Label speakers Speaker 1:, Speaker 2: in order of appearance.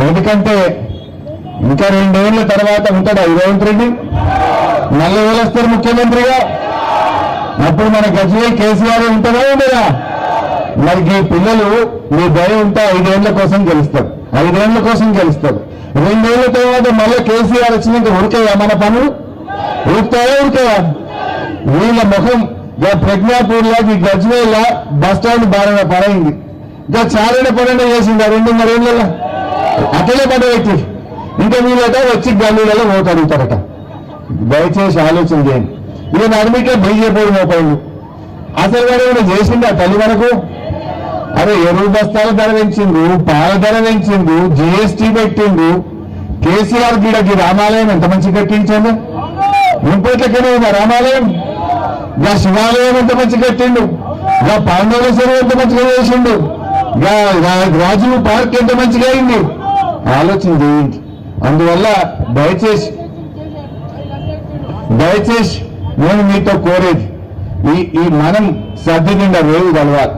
Speaker 1: ఎందుకంటే ఇంకా 2 ఏళ్ల తర్వాత ఉంటాడా రేవంత్ రెడ్డి? మళ్ళీ వస్తారు ముఖ్యమంత్రిగా. అప్పుడు మన గజ్వేల్ కేసీఆర్ ఉంటుందా ఉండదా? మరి ఈ పిల్లలు మీ దయ ఉంటే 5 ఏళ్ల కోసం గెలుస్తారు, 5 ఏళ్ల కోసం గెలుస్తారు. 2 ఏళ్ల తర్వాత మళ్ళీ కేసీఆర్ వచ్చినాక ఉరికాయా మన పనులు? ఉరుకుతాయా ఉరికాయా? వీళ్ళ ముఖం ప్రజ్ఞాపూర్లో ఈ గజ్వేల్ బస్ స్టాండ్ బాగా పడైంది, ఇంకా చారణ పడన చేసింది 2.5 ఏళ్ళ అట్లనే పడబెట్టి ఇంకా వీళ్ళట వచ్చి గల్లీలలో ఓటడుగుతారట. దయచేసి ఆలోచన చేయండి. ఇక నడిమికే బీజేపీ మోపండు. అసలు వాడు ఏమైనా చేసిండు ఆ తల్లి వరకు? అరే ఎరువు బస్తాల ధర పెంచిండు, పాల ధర పెంచిండు, జిఎస్టీ పెట్టిండు. కేసీఆర్ గీడకి రామాలయం ఎంత మంచి కట్టించాడు. ఇంకోట్లకనే ఉంది రామాలయం. గా శివాలయం ఎంత మంచి కట్టిండు. గా పాండవుల చెరువు ఎంత మంచిగా చేసిండు. రాజు పార్క్ ఎంత మంచిగా అయింది. ఆలోచన చేయండి. అందువల్ల దయచేసి నేను మీతో కోరేది ఈ మనం సర్ది నిండా వేలు కలవాలి.